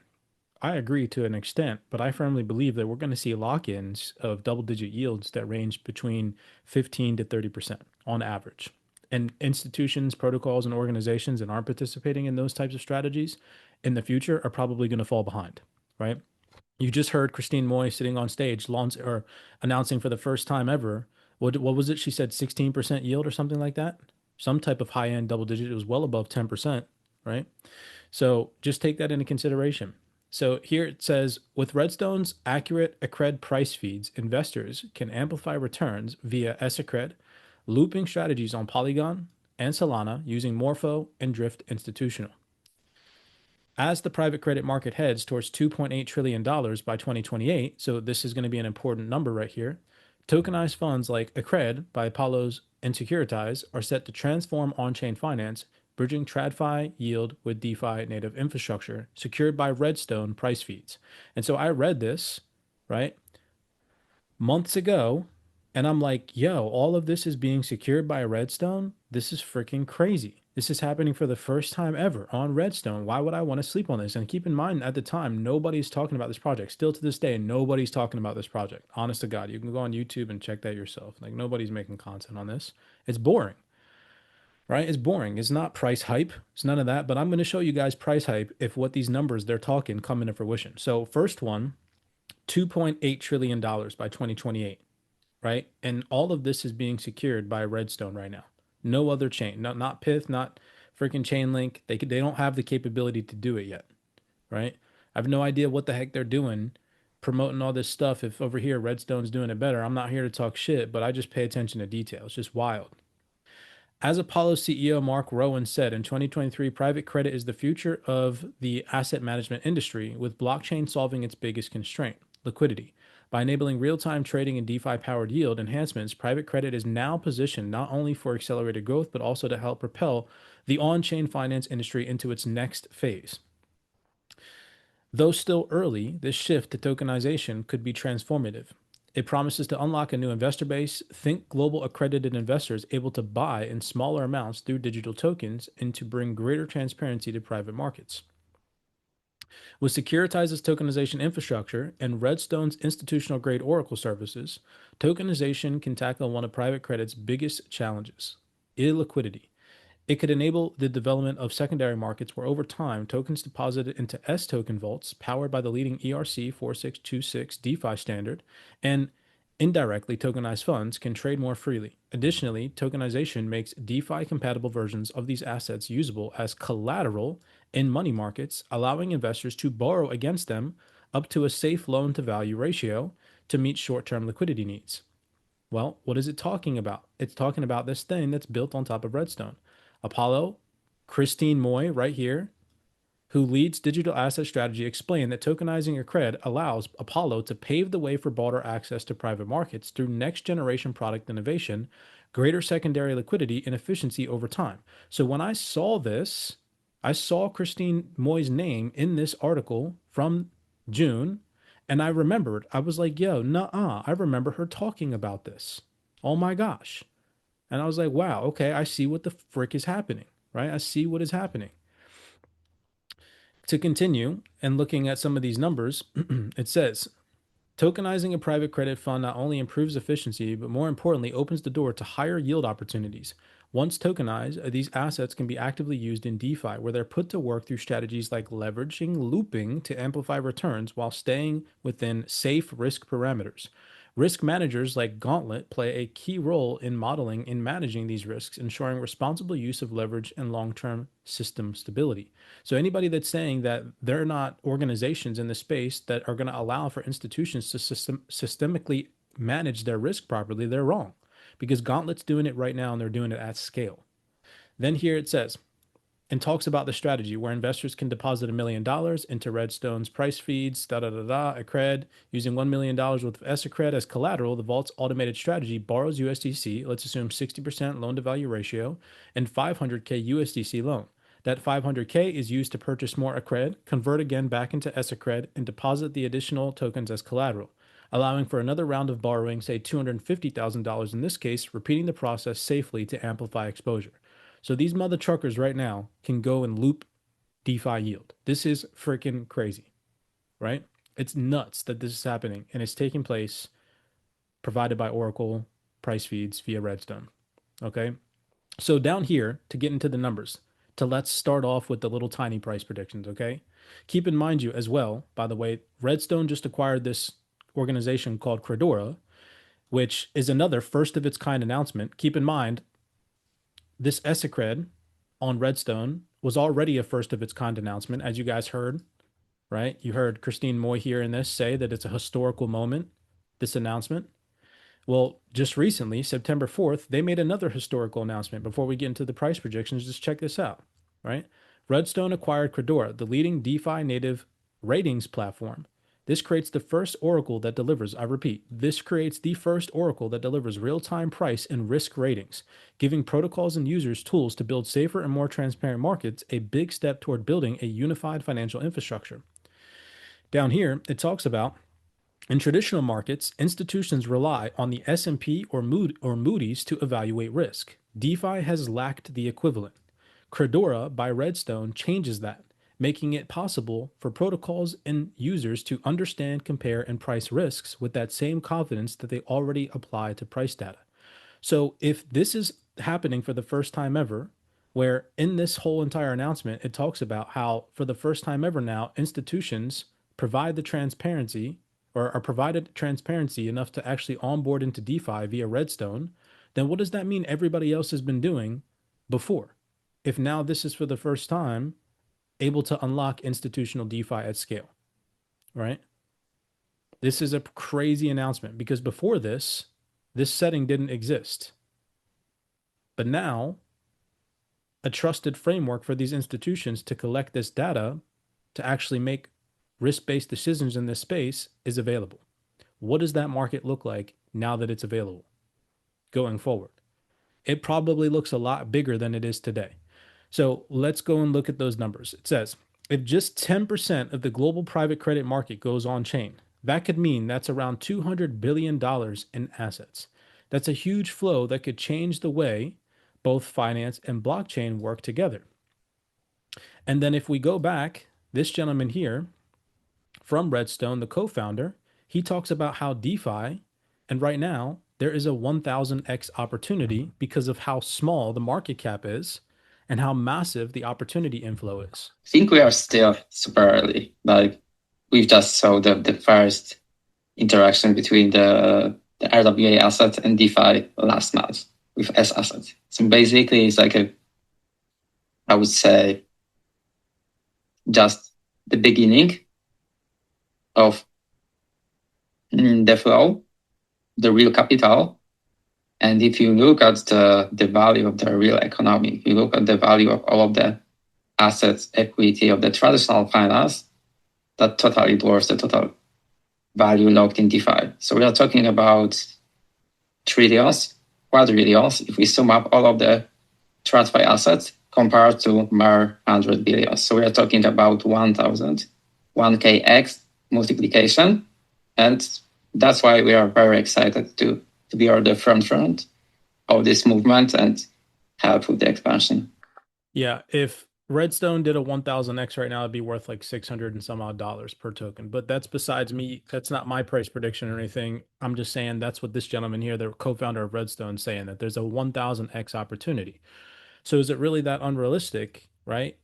I agree to an extent, but I firmly believe that we're going to see lock-ins of double-digit yields that range between 15 to 30% on average. And institutions, protocols, and organizations that aren't participating in those types of strategies in the future are probably going to fall behind, right? You just heard Christine Moy sitting on stage announcing for the first time ever, what was it? She said 16% yield or something like that. Some type of high-end double digit. It was well above 10%, right? So just take that into consideration. So here it says, with Redstone's accurate ACRED price feeds, investors can amplify returns via SACRED, looping strategies on Polygon and Solana using Morpho and Drift Institutional. As the private credit market heads towards $2.8 trillion by 2028, so this is going to be an important number right here, tokenized funds like ACRED by Apollo's and Securitize are set to transform on-chain finance, bridging TradFi yield with DeFi native infrastructure secured by Redstone price feeds. And so I read this, right, months ago, and I'm like, yo, all of this is being secured by Redstone? This is freaking crazy. This is happening for the first time ever on Redstone. Why would I want to sleep on this? And keep in mind, at the time, nobody's talking about this project. Still to this day, nobody's talking about this project. Honest to God, you can go on YouTube and check that yourself. Like, nobody's making content on this. It's boring, right? It's boring. It's not price hype. It's none of that. But I'm going to show you guys price hype if what these numbers they're talking come into fruition. So first one, $2.8 trillion by 2028, right? And all of this is being secured by Redstone right now. No other chain, not Pith, not freaking Chainlink. They don't have the capability to do it yet, right? I have no idea what the heck they're doing promoting all this stuff. If over here Redstone's doing it better, I'm not here to talk shit, but I just pay attention to details. Just wild. As Apollo CEO Mark Rowan said in 2023, private credit is the future of the asset management industry, with blockchain solving its biggest constraint, liquidity. By enabling real-time trading and DeFi-powered yield enhancements, private credit is now positioned not only for accelerated growth, but also to help propel the on-chain finance industry into its next phase. Though still early, this shift to tokenization could be transformative. It promises to unlock a new investor base. Think global accredited investors able to buy in smaller amounts through digital tokens and to bring greater transparency to private markets. With Securitize's tokenization infrastructure and Redstone's institutional grade Oracle services, tokenization can tackle one of private credit's biggest challenges, illiquidity. It could enable the development of secondary markets where over time tokens deposited into S token vaults powered by the leading ERC 4626 DeFi standard and indirectly tokenized funds can trade more freely. Additionally, tokenization makes DeFi compatible versions of these assets usable as collateral in money markets, allowing investors to borrow against them up to a safe loan to value ratio to meet short-term liquidity needs. Well, what is it talking about? It's talking about this thing that's built on top of Redstone. Apollo, Christine Moy, right here, who leads digital asset strategy, explained that tokenizing your cred allows Apollo to pave the way for broader access to private markets through next generation product innovation, greater secondary liquidity, and efficiency over time. So when I saw this, I saw Christine Moy's name in this article from June, and I remembered, I was like, yo, nuh-uh, I remember her talking about this. Oh my gosh. And I was like, wow, okay, I see what the frick is happening, right? I see what is happening. To continue and looking at some of these numbers, it says, tokenizing a private credit fund not only improves efficiency, but more importantly, opens the door to higher yield opportunities. Once tokenized, these assets can be actively used in DeFi, where they're put to work through strategies like leveraging looping to amplify returns while staying within safe risk parameters. Risk managers like Gauntlet play a key role in modeling and managing these risks, ensuring responsible use of leverage and long-term system stability. So anybody that's saying that they're not organizations in the space that are going to allow for institutions to systemically manage their risk properly, they're wrong, because Gauntlet's doing it right now and they're doing it at scale. Then here it says, and talks about the strategy where investors can deposit $1 million into Redstone's price feeds, a cred, using $1 million worth of S cred as collateral. The vault's automated strategy borrows USDC, let's assume 60% loan to value ratio, and 500K USDC loan. That 500K is used to purchase more ACRED, convert again back into S ACRED, and deposit the additional tokens as collateral, allowing for another round of borrowing, say $250,000 in this case, repeating the process safely to amplify exposure. So these mother truckers right now can go and loop DeFi yield. This is freaking crazy, right? It's nuts that this is happening, and it's taking place provided by Oracle price feeds via Redstone, okay? So down here, to get into the numbers, let's start off with the little tiny price predictions, okay? Keep in mind you as well, by the way, Redstone just acquired this organization called Credora, which is another first of its kind announcement. Keep in mind, this ESICRED on Redstone was already a first of its kind announcement, as you guys heard, right? You heard Christine Moy here in this say that it's a historical moment, this announcement. Well, just recently, September 4th, they made another historical announcement. Before we get into the price projections, just check this out, right? Redstone acquired Credora, the leading DeFi native ratings platform. This creates the first Oracle that delivers, I repeat, this creates the first Oracle that delivers real-time price and risk ratings, giving protocols and users tools to build safer and more transparent markets, a big step toward building a unified financial infrastructure. Down here, it talks about, in traditional markets, institutions rely on the S&P or Moody's to evaluate risk. DeFi has lacked the equivalent. Credora by Redstone changes that, making it possible for protocols and users to understand, compare, and price risks with that same confidence that they already apply to price data. So if this is happening for the first time ever, where in this whole entire announcement, it talks about how for the first time ever now, institutions provide the transparency or are provided transparency enough to actually onboard into DeFi via Redstone, then what does that mean everybody else has been doing before? If now this is for the first time able to unlock institutional DeFi at scale, right? This is a crazy announcement because before this setting didn't exist. But now a trusted framework for these institutions to collect this data to actually make risk-based decisions in this space is available. What does that market look like now that it's available going forward? It probably looks a lot bigger than it is today. So let's go and look at those numbers. It says if just 10% of the global private credit market goes on chain, that could mean that's around $200 billion in assets. That's a huge flow that could change the way both finance and blockchain work together. And then if we go back, this gentleman here from Redstone, the co-founder, he talks about how DeFi, and right now there is a 1000x opportunity because of how small the market cap is and how massive the opportunity inflow is. I think we are still super early. Like we've just saw the first interaction between the RWA asset and DeFi last month with S asset. So basically it's like I would say, just the beginning of the flow, the real capital. And if you look at the value of the real economy, if you look at the value of all of the assets, equity of the traditional finance, that totally dwarfs the total value locked in DeFi. So we are talking about trillions, quadrillions, if we sum up all of the TradFi assets compared to mere 100 billion. So we are talking about 1K multiplication. And that's why we are very excited to be on the front of this movement and help with the expansion. Yeah, if Redstone did a 1000x right now, it'd be worth like 600 and some odd dollars per token. But that's besides me. That's not my price prediction or anything. I'm just saying that's what this gentleman here, the co-founder of Redstone, is saying, that there's a 1000x opportunity. So is it really that unrealistic, right?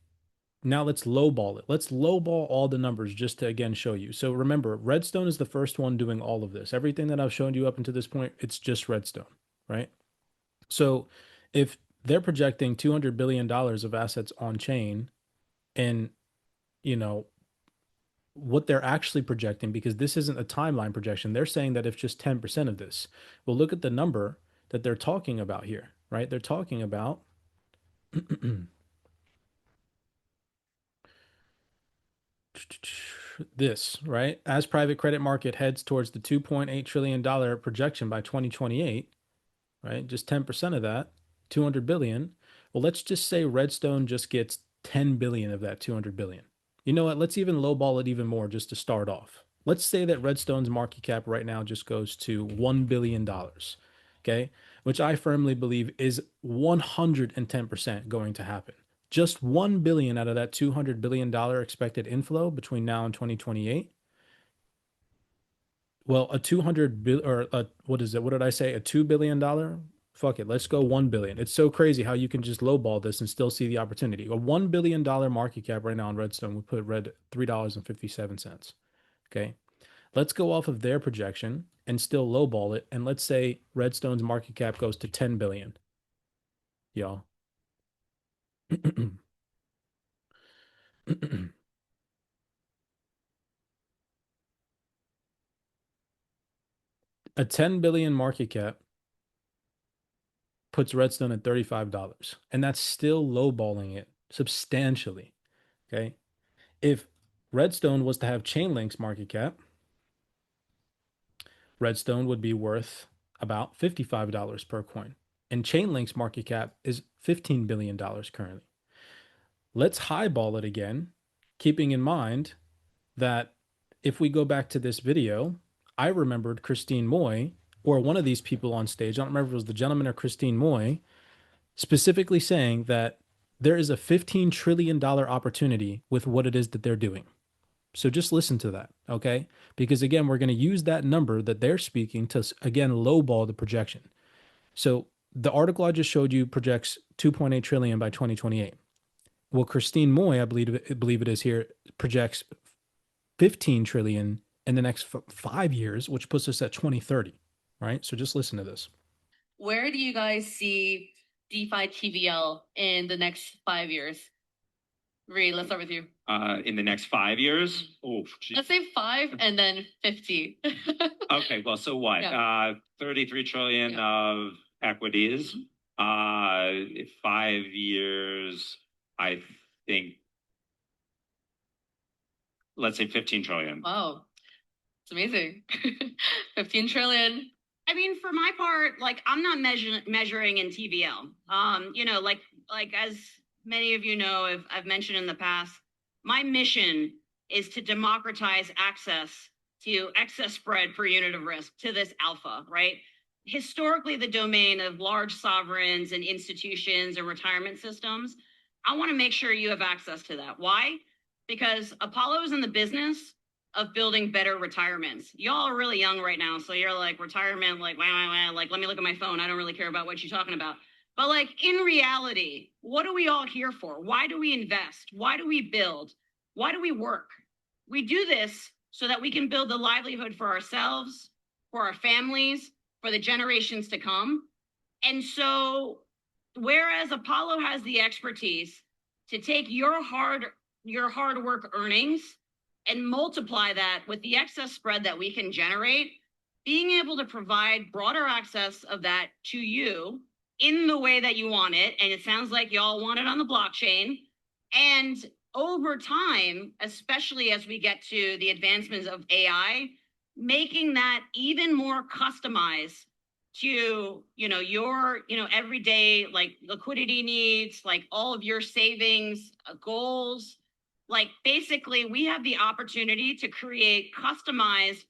Now let's lowball it. Let's lowball all the numbers just to again show you. So remember, Redstone is the first one doing all of this. Everything that I've shown you up until this point, it's just Redstone, right? So if they're projecting $200 billion of assets on chain, and you know what they're actually projecting, because this isn't a timeline projection, they're saying that if just 10% of this, well, look at the number that they're talking about here, right? They're talking about this, right? As private credit market heads towards the $2.8 trillion projection by 2028, right? Just 10% of that, 200 billion. Well, let's just say Redstone just gets 10 billion of that 200 billion. You know what? Let's even lowball it even more just to start off. Let's say that Redstone's market cap right now just goes to $1 billion, okay? Which I firmly believe is 110% going to happen. Just 1 billion out of that $200 billion expected inflow between now and 2028. Well, a 200 billion, or what is it? What did I say? A $2 billion? Fuck it. Let's go 1 billion. It's so crazy how you can just lowball this and still see the opportunity. A $1 billion market cap right now on Redstone would put Red $3.57. Okay. Let's go off of their projection and still lowball it. And let's say Redstone's market cap goes to 10 billion. Y'all. A 10 billion market cap puts Redstone at $35, and that's still lowballing it substantially. Okay. If Redstone was to have Chainlink's market cap, Redstone would be worth about $55 per coin. And Chainlink's market cap is $15 billion currently. Let's highball it again, keeping in mind that if we go back to this video, I remembered Christine Moy, or one of these people on stage, I don't remember if it was the gentleman or Christine Moy, specifically saying that there is a $15 trillion opportunity with what it is that they're doing. So just listen to that, okay? Because again, we're going to use that number that they're speaking to, again, lowball the projection. So the article I just showed you projects 2.8 trillion by 2028. Well, Christine Moy, I believe it is here, projects 15 trillion in the next 5 years, which puts us at 2030, right? So just listen to this. Where do you guys see DeFi TVL in the next 5 years? Reed, let's start with you. In the next 5 years? Oh, geez. Let's say 5 and then 50. Okay, well, so what? Yeah. 33 trillion of equities. 5 years, I think, let's say 15 trillion. Wow, it's amazing. 15 trillion. I mean, for my part, like I'm not measuring in TVL. You know, like as many of you know, I've mentioned in the past, my mission is to democratize access to excess spread per unit of risk to this alpha, right? Historically, the domain of large sovereigns and institutions and retirement systems, I want to make sure you have access to that. Why? Because Apollo is in the business of building better retirements. Y'all are really young right now, so you're like retirement, like like let me look at my phone. I don't really care about what you're talking about. But like in reality, what are we all here for? Why do we invest? Why do we build? Why do we work? We do this so that we can build the livelihood for ourselves, for our families, for the generations to come. And so, whereas Apollo has the expertise to take your hard work earnings and multiply that with the excess spread that we can generate, being able to provide broader access of that to you in the way that you want it. And it sounds like y'all want it on the blockchain. And over time, especially as we get to the advancements of AI, making that even more customized to, your, everyday like liquidity needs, like all of your savings goals. Like basically we have the opportunity to create customized,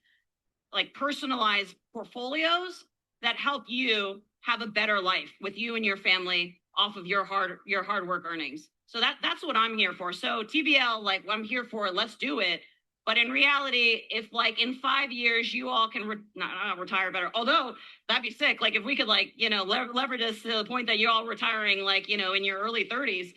like personalized portfolios that help you have a better life with you and your family off of your hard work earnings. So that's what I'm here for. So TBL, like I'm here for, let's do it. But in reality, if like in 5 years you all can not retire better, although that'd be sick. Like if we could like, leverage this to the point that you're all retiring, like, in your early 30s,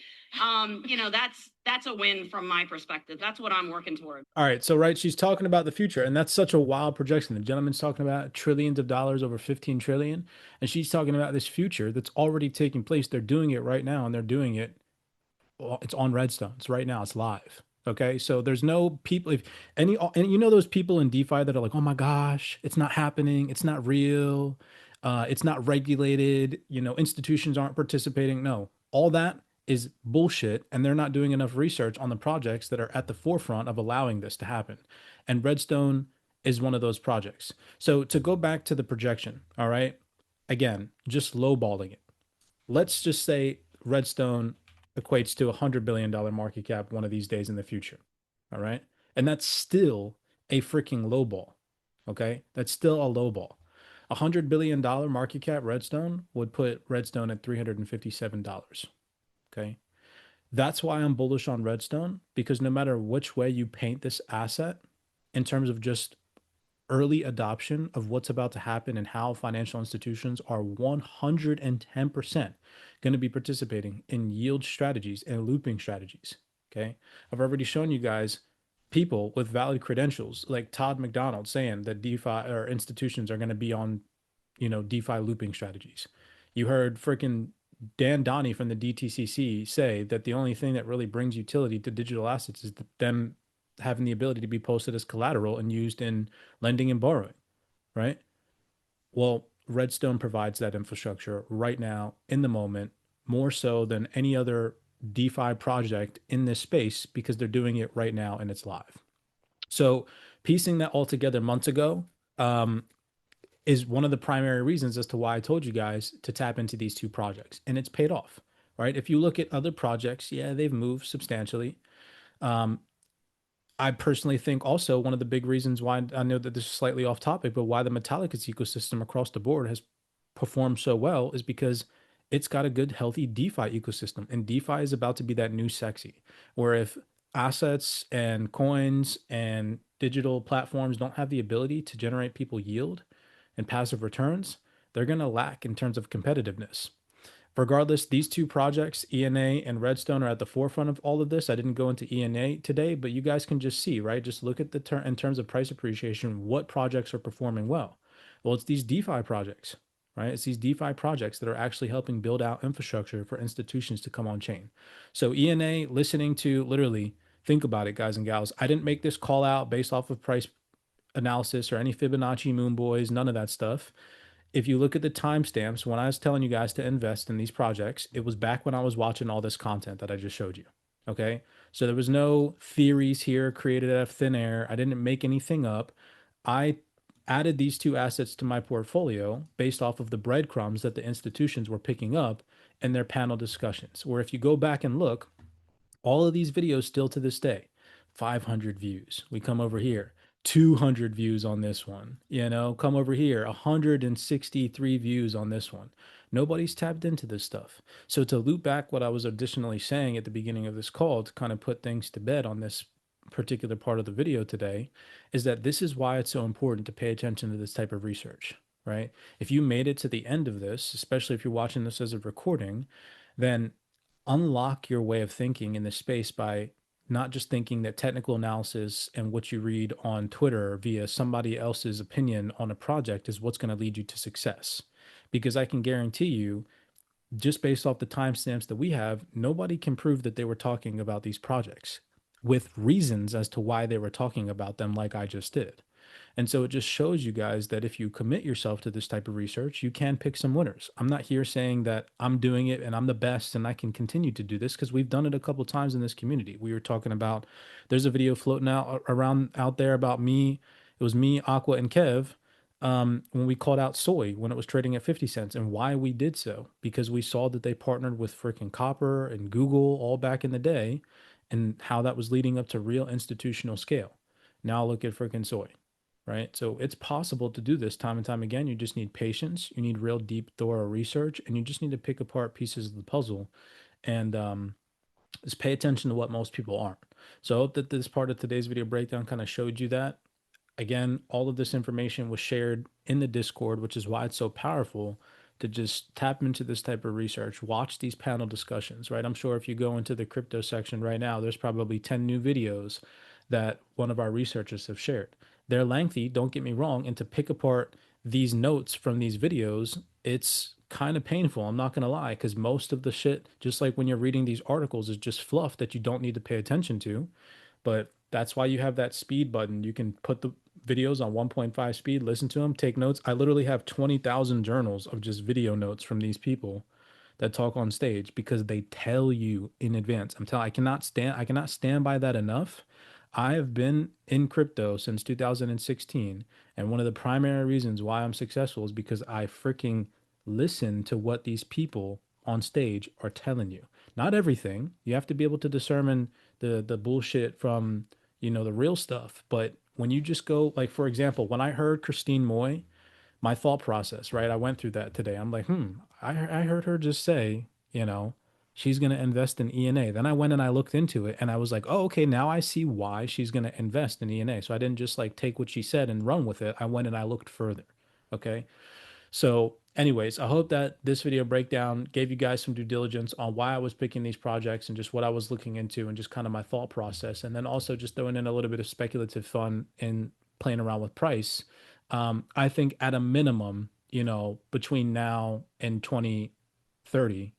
that's a win from my perspective. That's what I'm working toward. All right. So, right, she's talking about the future, and that's such a wild projection. The gentleman's talking about trillions of dollars, over 15 trillion, and she's talking about this future that's already taking place. They're doing it right now, and they're doing it. Well, it's on Redstone. It's right now. It's live. Okay. So there's no people, if any, and those people in DeFi that are like, oh my gosh, it's not happening. It's not real. It's not regulated. Institutions aren't participating. No, all that is bullshit, and they're not doing enough research on the projects that are at the forefront of allowing this to happen. And Redstone is one of those projects. So to go back to the projection, all right, again, just lowballing it. Let's just say Redstone equates to $100 billion market cap one of these days in the future. All right. And that's still a freaking low ball. Okay. That's still a low ball. $100 billion market cap Redstone would put Redstone at $357. Okay. That's why I'm bullish on Redstone, because no matter which way you paint this asset in terms of just early adoption of what's about to happen and how financial institutions are 110% going to be participating in yield strategies and looping strategies. Okay. I've already shown you guys people with valid credentials like Todd McDonald saying that DeFi or institutions are going to be on, DeFi looping strategies. You heard freaking Dan Donnie from the DTCC say that the only thing that really brings utility to digital assets is them having the ability to be posted as collateral and used in lending and borrowing, right? Well, Redstone provides that infrastructure right now in the moment, more so than any other DeFi project in this space, because they're doing it right now and it's live. So piecing that all together months ago is one of the primary reasons as to why I told you guys to tap into these two projects, and it's paid off, right? If you look at other projects, yeah, they've moved substantially. I personally think also one of the big reasons why, I know that this is slightly off topic, but why the Metallicus ecosystem across the board has performed so well is because it's got a good, healthy DeFi ecosystem. And DeFi is about to be that new sexy, where if assets and coins and digital platforms don't have the ability to generate people yield and passive returns, they're going to lack in terms of competitiveness. Regardless, these two projects, ENA and Redstone, are at the forefront of all of this. I didn't go into ENA today, but you guys can just see, right? Just look at the in terms of price appreciation, what projects are performing well. Well, it's these DeFi projects, right? It's these DeFi projects that are actually helping build out infrastructure for institutions to come on chain. So ENA, listening to, literally, think about it, guys and gals. I didn't make this call out based off of price analysis or any Fibonacci moon boys, none of that stuff. if you look at the timestamps, when I was telling you guys to invest in these projects, it was back when I was watching all this content that I just showed you. Okay. So there was no theories here created out of thin air. I didn't make anything up. I added these two assets to my portfolio based off of the breadcrumbs that the institutions were picking up in their panel discussions. Where if you go back and look, all of these videos still to this day, 500 views. We come over here, 200 views on this one. You know, come over here, 163 views on this one. Nobody's tapped into this stuff. So to loop back what I was additionally saying at the beginning of this call to kind of put things to bed on this particular part of the video today is that this is why it's so important to pay attention to this type of research, right? If you made it to the end of this, especially if you're watching this as a recording, then unlock your way of thinking in this space by not just thinking that technical analysis and what you read on Twitter via somebody else's opinion on a project is what's going to lead you to success. Because I can guarantee you, just based off the timestamps that we have, nobody can prove that they were talking about these projects with reasons as to why they were talking about them like I just did. And so it just shows you guys that if you commit yourself to this type of research, you can pick some winners. I'm not here saying that I'm doing it and I'm the best and I can continue to do this because we've done it a couple times in this community. We were talking about, there's a video floating out there about me. It was me, Aqua, and Kev when we called out soy when it was trading at 50 cents and why we did so. Because we saw that they partnered with freaking Copper and Google all back in the day and how that was leading up to real institutional scale. Now look at freaking soy. Right. So it's possible to do this time and time again. You just need patience. You need real deep, thorough research, and you just need to pick apart pieces of the puzzle and just pay attention to what most people aren't. So I hope that this part of today's video breakdown kind of showed you that. Again, all of this information was shared in the Discord, which is why it's so powerful to just tap into this type of research, watch these panel discussions, right? I'm sure if you go into the crypto section right now, there's probably 10 new videos that one of our researchers have shared. They're lengthy, don't get me wrong, and to pick apart these notes from these videos, it's kind of painful. I'm not going to lie, because most of the shit, just like when you're reading these articles, is just fluff that you don't need to pay attention to. But that's why you have that speed button. You can put the videos on 1.5 speed, listen to them, take notes. I literally have 20,000 journals of just video notes from these people that talk on stage because they tell you in advance. I cannot stand by that enough. I have been in crypto since 2016, and one of the primary reasons why I'm successful is because I freaking listen to what these people on stage are telling you. Not everything. You have to be able to discern the bullshit from, the real stuff. But when you just go, like, for example, when I heard Christine Moy, my thought process, right? I went through that today. I'm like, I heard her just say, she's going to invest in ENA. Then I went and I looked into it and I was like, oh, okay, now I see why she's going to invest in ENA. So I didn't just like take what she said and run with it. I went and I looked further. Okay. So anyways, I hope that this video breakdown gave you guys some due diligence on why I was picking these projects and just what I was looking into and just kind of my thought process. And then also just throwing in a little bit of speculative fun in playing around with price. I think at a minimum, between now and 2030,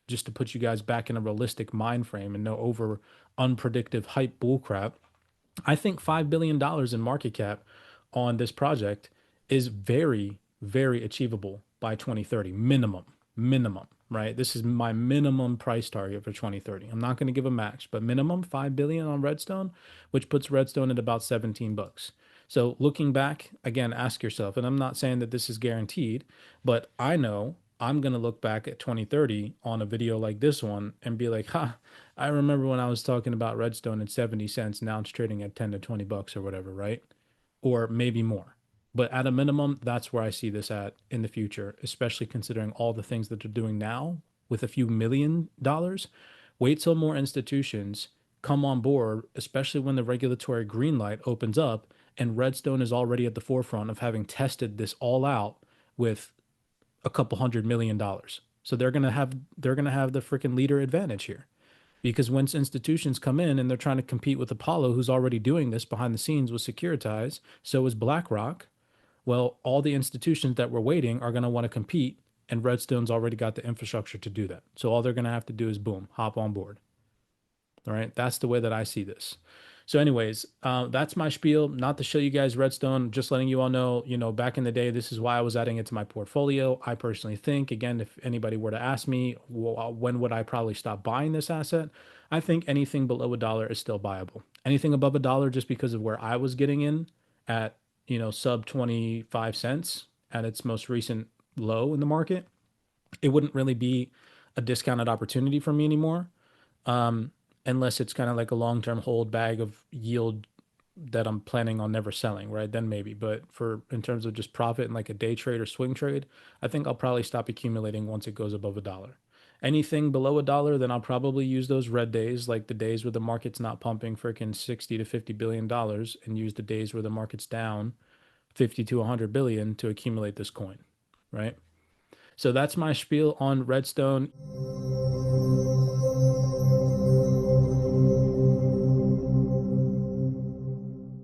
just to put you guys back in a realistic mind frame and no over unpredictive hype bullcrap, I think $5 billion in market cap on this project is very, very achievable by 2030, minimum, right? This is my minimum price target for 2030. I'm not going to give a max, but minimum 5 billion on Redstone, which puts Redstone at about 17 bucks. So looking back, again, ask yourself, and I'm not saying that this is guaranteed, but I know I'm going to look back at 2030 on a video like this one and be like, I remember when I was talking about Redstone at 70 cents, now it's trading at 10 to 20 bucks or whatever, right? Or maybe more. But at a minimum, that's where I see this at in the future, especially considering all the things that they're doing now with a few $1 million. Wait till more institutions come on board, especially when the regulatory green light opens up and Redstone is already at the forefront of having tested this all out with a couple $100 million. So they're gonna have the freaking leader advantage here. Because once institutions come in and they're trying to compete with Apollo, who's already doing this behind the scenes with Securitize, so is Blackrock. Well, all the institutions that were waiting are going to want to compete, and Redstone's already got the infrastructure to do that. So all they're going to have to do is, boom, hop on board. All right, that's the way that I see this. So, anyways, that's my spiel. Not to show you guys Redstone, just letting you all know, back in the day, this is why I was adding it to my portfolio. I personally think, again, if anybody were to ask me, when would I probably stop buying this asset? I think anything below $1 is still buyable. Anything above $1, just because of where I was getting in at, sub 25 cents at its most recent low in the market, it wouldn't really be a discounted opportunity for me anymore. Unless it's kind of like a long-term hold bag of yield that I'm planning on never selling, right? Then maybe. But in terms of just profit and like a day trade or swing trade, I think I'll probably stop accumulating once it goes above $1. Anything below $1, then I'll probably use those red days, like the days where the market's not pumping freaking 60 to 50 billion dollars, and use the days where the market's down 50 to 100 billion to accumulate this coin, right? So that's my spiel on Redstone.